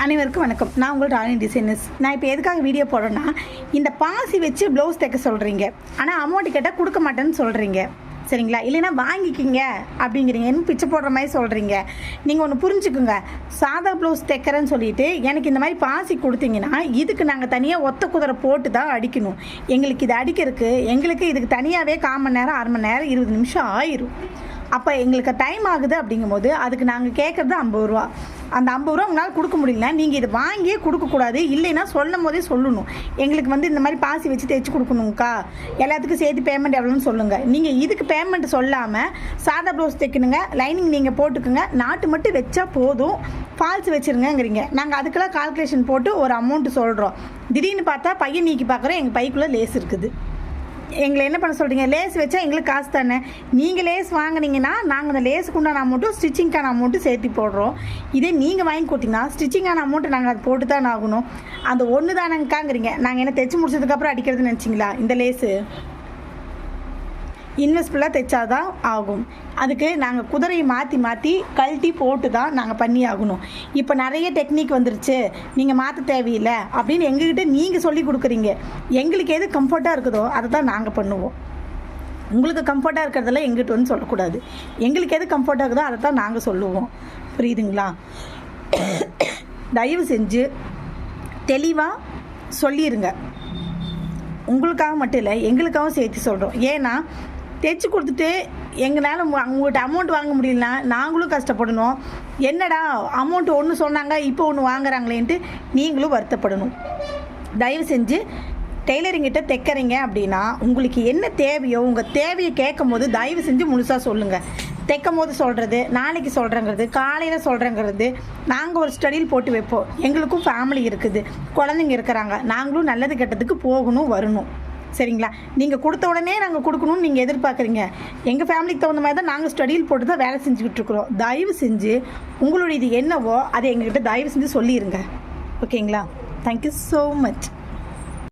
அனைவருக்கும் வணக்கம். நான் உங்கள் ராணி டிசைனர்ஸ். நான் இப்போ எதுக்காக வீடியோ போடுறேன்னா, இந்த பாசி வச்சு ப்ளவுஸ் தைக்க சொல்கிறீங்க, ஆனால் அமௌண்ட் கேட்டால் கொடுக்க மாட்டேன்னு சொல்கிறீங்க, சரிங்களா? இல்லைன்னா வாங்கிக்கிங்க அப்படிங்கிறீங்க, இன்னும் பிச்சை போடுற மாதிரி சொல்கிறீங்க. நீங்கள் ஒன்று புரிஞ்சுக்குங்க, சாதா ப்ளவுஸ் தைக்கிறேன்னு சொல்லிட்டு எனக்கு இந்த மாதிரி பாசி கொடுத்தீங்கன்னா இதுக்கு நாங்கள் தனியாக ஒத்த குதிரை போட்டு தான் அடிக்கணும். எங்களுக்கு இது அடிக்கிறதுக்கு இதுக்கு தனியாகவே 1/4 மணி நேரம் 1/2 மணி நேரம் 20 நிமிஷம் ஆயிரும். அப்போ எங்களுக்கு டைம் ஆகுது அப்படிங்கும்போது அதுக்கு நாங்கள் கேட்குறது 50 ரூபா. அந்த 50 ரூபா உங்களால் கொடுக்க முடியலனா நீங்கள் இதை வாங்கியே கொடுக்கக்கூடாது. இல்லைன்னா சொல்லும் போதே சொல்லணும், எங்களுக்கு இந்த மாதிரி பாசி வச்சு தைச்சி கொடுக்கணுங்க்கா, எல்லாத்துக்கும் சேர்த்து பேமெண்ட் எவ்வளோன்னு சொல்லுங்கள். நீங்கள் இதுக்கு பேமெண்ட் சொல்லாமல் சாதா ப்ளவுஸ் தைக்கணுங்க, லைனிங் நீங்கள் போட்டுக்குங்க, நாட்டு மட்டும் வச்சா போதும், ஃபால்ஸ் வச்சுருங்கிறீங்க. நாங்கள் அதுக்கெல்லாம் கால்குலேஷன் போட்டு ஒரு அமௌண்ட்டு சொல்கிறோம். திடீர்னு பார்த்தா பையன் நீக்கி பார்க்குறோம், எங்கள் பைக்குள்ளே லேஸ் இருக்குது. எங்களை என்ன பண்ண சொல்கிறீங்க? லேஸ் வச்சா எங்களுக்கு காசு தானே. நீங்கள் லேஸ் வாங்கினீங்கன்னா நாங்கள் அந்த லேஸுக்கு உண்டான அமௌண்ட்டும் ஸ்டிச்சிங்கான அமௌண்ட்டும் சேர்த்து போடுறோம். இதே நீங்கள் வாங்கி கொடுத்தீங்கன்னா ஸ்டிச்சிங்கான அமௌண்ட்டு நாங்கள் அது போட்டு தான் ஆகணும். அந்த ஒன்று தானங்காங்கிறீங்க. நாங்கள் என்ன தைச்சி முடிச்சதுக்கப்புறம் அடிக்கிறதுன்னு நினச்சிங்களா? இந்த லேஸு இன்வெஸ்ட்ஃபுல்லாக தைச்சாதான் ஆகும். அதுக்கு நாங்கள் குதிரையை மாற்றி கழட்டி போட்டு தான் நாங்கள் பண்ணி ஆகணும். இப்போ நிறைய டெக்னிக் வந்துருச்சு, நீங்கள் மாற்ற தேவையில்லை அப்படின்னு எங்ககிட்ட நீங்கள் சொல்லி கொடுக்குறீங்க. எங்களுக்கு எது கம்ஃபர்ட்டாக இருக்குதோ அதை தான் நாங்கள் பண்ணுவோம். உங்களுக்கு கம்ஃபர்ட்டாக இருக்கிறதெல்லாம் எங்கிட்ட வந்து சொல்லக்கூடாது. எங்களுக்கு எது கம்ஃபர்ட்டாக இருக்குதோ அதை தான் நாங்கள் சொல்லுவோம். புரியுதுங்களா? தயவு செஞ்சு தெளிவாக சொல்லிடுங்க. உங்களுக்காக மட்டும் இல்லை, எங்களுக்காகவும் சேர்த்து சொல்கிறோம். ஏன்னா தைச்சி கொடுத்துட்டு எங்களால் அவங்கள்ட்ட அமௌண்ட் வாங்க முடியலனா நாங்களும் கஷ்டப்படணும். என்னடா அமௌண்ட் ஒன்று சொன்னாங்க இப்போ ஒன்று வாங்குறாங்களேன்ட்டு நீங்களும் வருத்தப்படணும். தயவு செஞ்சு டெய்லரிங்கிட்ட தைக்கிறீங்க அப்படின்னா உங்களுக்கு என்ன தேவையோ உங்கள் தேவையை கேட்கும் போது தயவு செஞ்சு முழுசாக சொல்லுங்கள். தைக்கும் போது சொல்கிறது, நாளைக்கு சொல்கிறேங்கிறது, காலையில் சொல்கிறேங்கிறது நாங்கள் ஒரு ஸ்டடியில் போட்டு வைப்போம். எங்களுக்கும் ஃபேமிலி இருக்குது, குழந்தைங்க இருக்கிறாங்க, நாங்களும் நல்லது கெட்டதுக்கு போகணும் வரணும், சரிங்களா? நீங்கள் கொடுத்த உடனே நாங்கள் கொடுக்கணும்னு நீங்கள் எதிர்பார்க்குறீங்க. எங்கள் ஃபேமிலிக்கு தகுந்த மாதிரி தான் நாங்கள் ஸ்டடியில் போட்டு தான் வேலை செஞ்சுக்கிட்டு இருக்கிறோம். தயவு செஞ்சு உங்களுடைய இது என்னவோ அதை எங்ககிட்ட தயவு செஞ்சு சொல்லிடுங்க. ஓகேங்களா? Thank you so much.